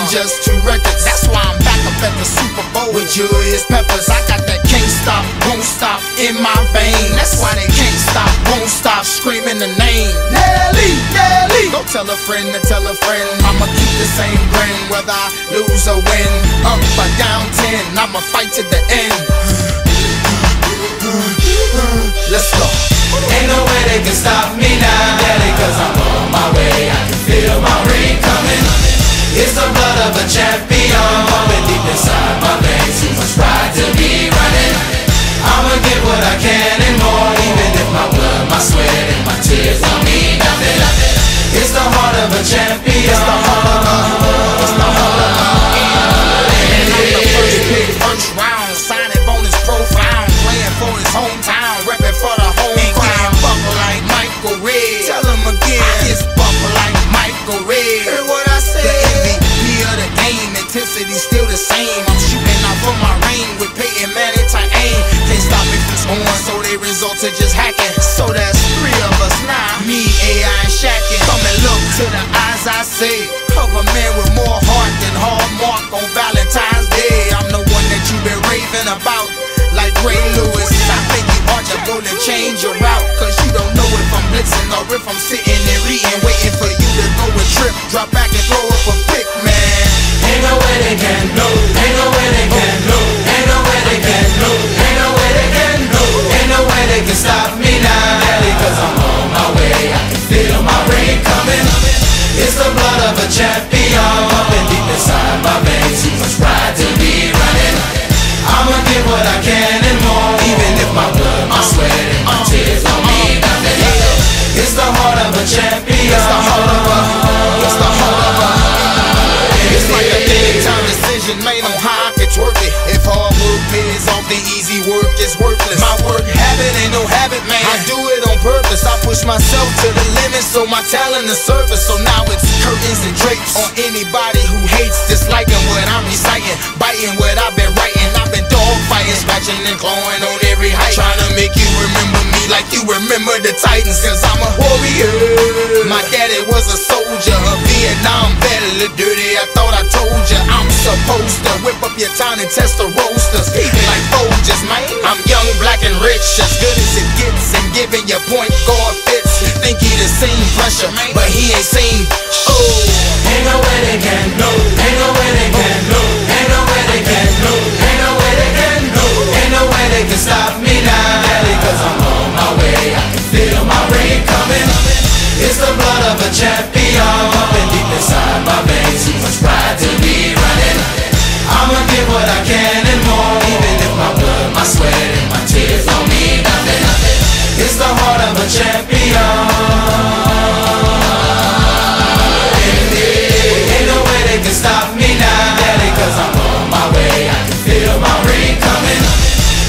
just 2 records. That's why I'm back up at the Super Bowl with Julius Peppers. I got that can't stop, won't stop in my veins. That's why they can't stop, won't stop screaming the name Nelly, Nelly. Go tell a friend to tell a friend, I'ma keep the same grin whether I lose or win. Up or down 10, I'ma fight to the end. Let's go. Ain't no way they can stop me now, Daddy, cause I'm on my way. I can feel my ring coming. It's the blood of a champion pumping deep inside my veins. Too much pride to be running. I'ma get what I can and more, even if my blood, my sweat, and my tears don't mean nothing. It's the heart of a champion. It's the heart of a, it's the heart of a. And I'm the first pick, first round, signing bonus profound, playing for his hometown, repping for the home crowd. Buckle like Michael Red. Tell him again, I just buckle like Michael Red. Hear what I said? The MVP of the game, intensity still the same. I'm shooting out from my ring with Peyton Manning to aim. Can't stop me from scoring, so they result to just hacking. So that's 3 of us now, me, AI, and Shaqin'. Come and look to the eyes I say of a man with more heart than Hallmark on Valentine's Day. I'm the one that you've been raving about, like Ray Lewis. I think you ought to go and change your route, cause you don't know if I'm blitzing or if I'm sitting and reading, waiting for you to go and trip, drop back and throw up a pick, man. Ain't no way they can know, ain't no way they can know, ain't no way they can know, ain't no way they can know, ain't no way they can stop me now, Daddy, cause I'm on my way. I can feel my ring coming. It's the blood of a champion pumping deep inside my veins. Too much pride to be running. I'ma get what I can and more, even if my blood, my sweat, and my tears don't mean nothing. It's the heart of a champion. It's the heart of a, it's the heart of a. It's like a big time decision made on how I could twerk it. If hard work pays off, the easy work is worthless. My work habit ain't no habit, man. I do it on purpose. I push myself to the limit, so my talent is surface. So now it's curtains and drapes on anybody who hates, disliking what I'm reciting, biting what I've been writing. I've been dog fighting, scratching and clawing on every height, trying to make you remember me like you remember the Titans, cause I'm a warrior. My daddy was a soldier, a Vietnam vet, a little dirty. I thought I told ya I'm supposed to whip up your town and test the roasters, even like Folgers, man. I'm young, black, and rich, as good as it gets, and giving your point guard fits. Think he the same pressure, but he ain't seen. Ain't no way they can know, ain't no way they can know, ain't no way they can know, ain't no way they can know, ain't no way they can stop me now, Daddy, cause I'm on my way. I can feel my ring coming. It's the blood of a champion pumping deep inside my veins. Too much pride to be running. I'ma get what I can and more, even if my blood, my sweat, and my tears don't mean nothing. It's the heart of a champion. Ain't no way they can stop me now, Daddy, cause I'm on my way. I can feel my ring coming.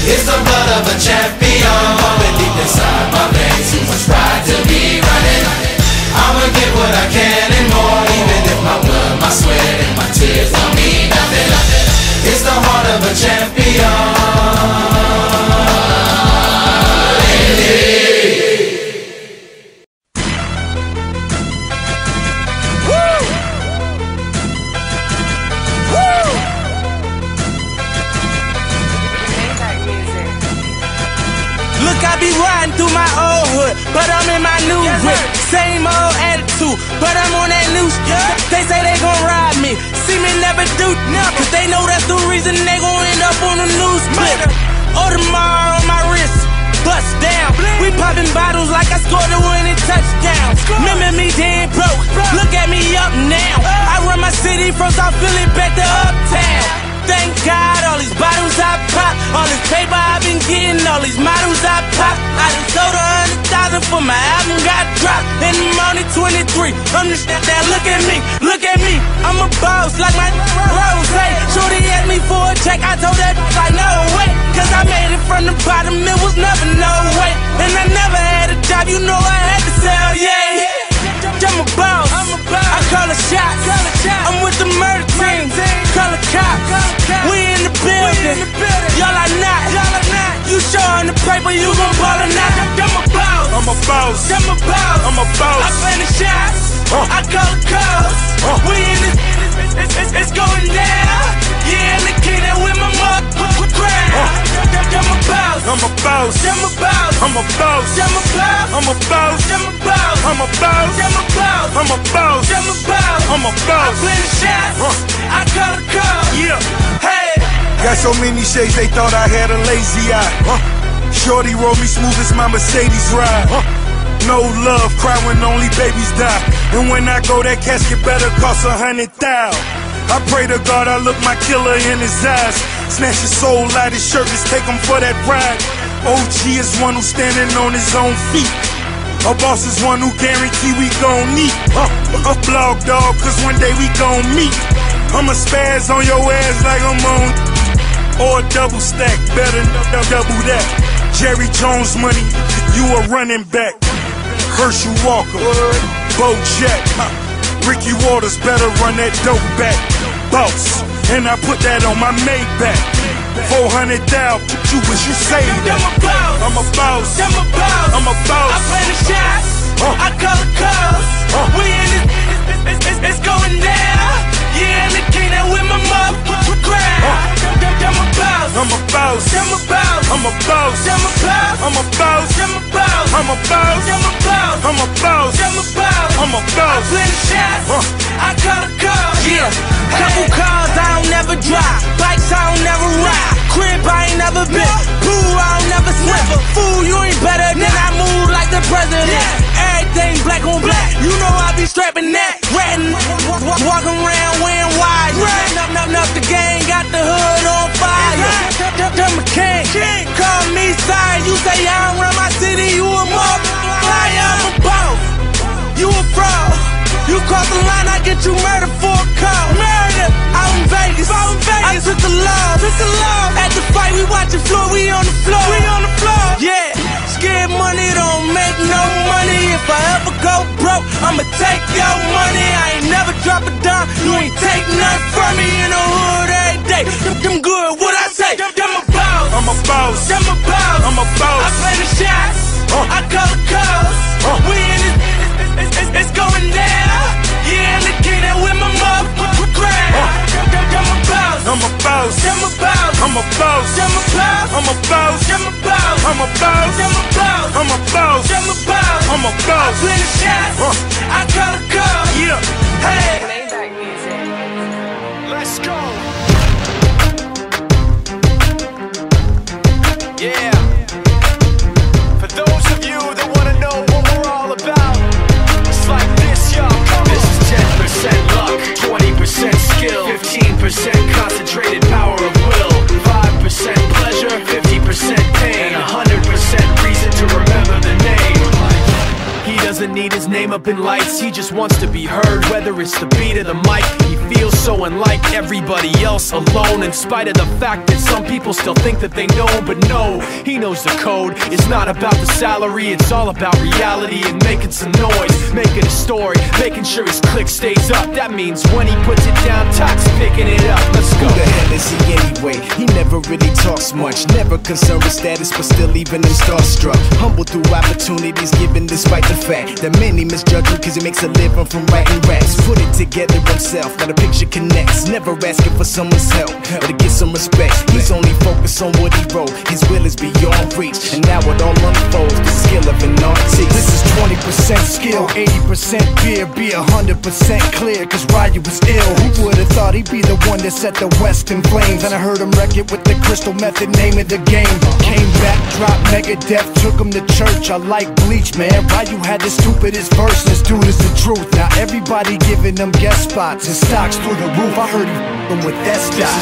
It's the blood of a champion pumping deep inside my veins. Too much pride to be running. I'ma get what I can and more, even if my blood, my sweat, and my tears don't mean nothing. It's the heart of a champion. Look, I be riding through my old hood, but I'm in my new whip. Same old attitude, but I'm on that new shit. They say they gon' ride me, see me never do nothing, cause they know that's the reason they gon' end up on the news clip. Audemars on my wrist, bust down. We popping bottles like I scored a winning touchdown. Remember me dead broke, look at me up now. I run my city from South Philly back to Uptown. Thank God, all these bottles I pop, all this paper I've been getting, all these models I pop. I done sold 100,000 for my album got dropped. And I'm only 23, I'm just that look at me, I'm a boss like my Rose. Shorty asked me for a check, I told that like no way, cause I made it from the bottom, it was never no way. And I never had a job, you know I had to sell, yeah. I'm a boss, I call a shot. I'm with the murder team, call a cop. We in the building, y'all are not. You showing the paper, you gon' ball or not. I'm a boss, I'm a boss, I'm a boss. I play the shots, I call the calls. We in this, it's boss. I'm a boss. I'm a boss. I'm a boss. I'm a boss. I'm a boss. I'm a boss. I'm a boss. I'm a boss. I'm a boss. I'm a boss. I play the shots. I call the calls. Yeah. Hey. Got so many shades they thought I had a lazy eye. Shorty roll me smooth as my Mercedes ride. No love, cry when only babies die. And when I go, that casket better cost 100,000. I pray to God I look my killer in his eyes. Snatch his soul out his shirt, just take him for that ride. OG is one who's standing on his own feet. A boss is one who guarantee we gon' meet. A blog dog, cause one day we gon' meet. I'ma spaz on your ass like I'm on. Or a double stack, better double that. Jerry Jones money, you a running back. Herschel Walker, Bo Jack, Ricky Waters better run that dope back. Boss, and I put that on my Maybach. 400,000, you wish you saved that. I'm a boss, I'm a boss, I'm a boss. I play the shots, I call the calls. We in this, it's going down. Yeah, and the king that with my motherfucking crowd. I'm a boss, I'm a boss, I'm a boss, I'm a boss, I'm a boss, I'm a boss, I'm a boss, I'm a boss, I'm a boss, I'm a boss, I'm a boss, I'm a boss. I play the shots, I call the calls. Yeah, couple cars I don't never drive, bikes I don't never ride, crib I ain't never been, pool I don't never swim. Fool, you ain't better than I move like the president. Everything black on black, you know I be strapping that, ratting, walking around wearing wide. Up, the gang got the hood on fire. I'm a king, call me sire. You say I don't run my city, you a motherfucker. I'm a boss, you a fraud. You cross the line, I get you murdered for a call. Murder, out in Vegas, I took the law. At the fight, we watching floor, we on the floor. Yeah, scared money don't make no money. If I ever go broke, I'ma take your money. I ain't never drop a dime, you ain't take nothing from me. In the hood every day, them good, what I say? I'm a boss, I'm a boss, I'm a boss, I'm a boss. I play the shots, I call the calls. We in this, it's going down. Yeah, and the king that with my motherfucking crowd. I'm a boss, I'm a boss, I'm a boss, I'm a boss, I'm a boss, I'm a boss, I'm a boss, I'm a boss, I'm a boss, I'm a boss, I'm a boss, I'm a boss. I play the shots, I call the calls. Yeah, hey, let's go. Yeah, for those of you that wanna know what we're all about, it's like this, y'all. This is 10% luck, 20% skill, 15% concentrated power of will, 5% pleasure, 50% pain, and 100% reason to remember the name. He doesn't need his name up in lights, he just wants to be heard, whether it's the beat of the mic. He feels so unlike everybody else, alone, in spite of the fact that some people still think that they know. But no, he knows the code. It's not about the salary, it's all about reality and making some noise, making a story, making sure his click stays up. That means when he puts it down, Tox picking it up. Let's go. Who the hell is he anyway? He never really talks much, never concerned with status, but still even him starstruck. Humble through opportunities given despite the fact that many misjudge him cause he makes a living from writing raps. Put it together himself, now the picture connects. Never asking for someone's help or to get some respect. He's only focused on what he wrote, his will is beyond reach. And now it all unfolds, the skill of an artist. This is 20% skill, 80% fear, be 100% clear, cause Ryu was ill. Who would've thought he'd be the one that set the West in flames? And I heard him wreck it with the Crystal Method, name of the game. Came back, dropped Megadeth, took him to church. I like Bleach, man. Ryu had the stupidest verse, this dude is the truth. Now everybody giving them guest spots and stocks through the roof. I heard him with that stock.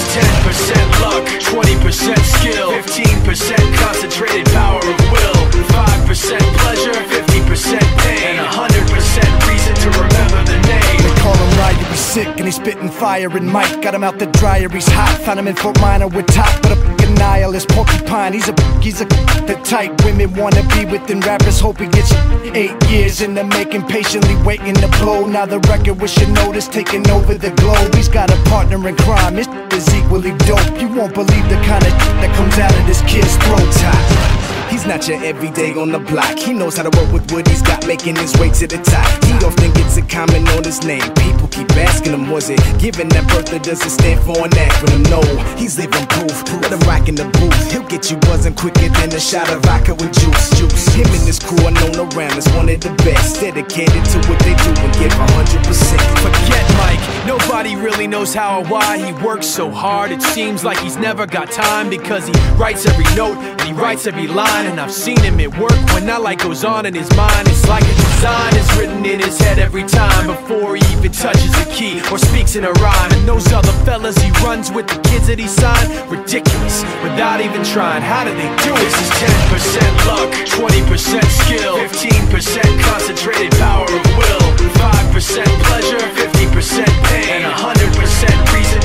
This is 10% luck, 20% skill, 15% concentrated power of will, 5% pleasure, 50% pain, and 100% reason to remember the name. They call him Ryu, he's sick and he's spitting fire. And Mike got him out the dryer, he's hot. Found him in Fort Minor with top, but a fucking nihilist porcupine. He's a the type women wanna be with, and rappers hope he gets 8 years in the making, patiently waiting to blow. Now the record with your notice taking over the globe. He's got a partner in crime, his is equally dope. You won't believe the kind of that comes out of this kid's throat. He's not your everyday on the block. He knows how to work with what he's got, making his way to the top. He often gets a comment on his name. People keep asking him, was it given that birth or does it stand for an acronym? No, he's living proof. Let him rock in the booth. He'll get you buzzing quicker than a shot of vodka with juice. Him and his crew are known around as one of the best, dedicated to what they do and give 100%. Forget Mike, nobody really knows how or why he works so hard. It seems like he's never got time, because he writes every note and he writes every line. And I've seen him at work when that light goes on in his mind. It's like a design is written in his head every time, before he even touches a key or speaks in a rhyme. And those other fellas he runs with, the kids that he signed, ridiculous, without even trying. How do they do it? This is 10% luck, 20% skill, 15% concentrated power of will, 5% pleasure, 50% pain, and 100% reason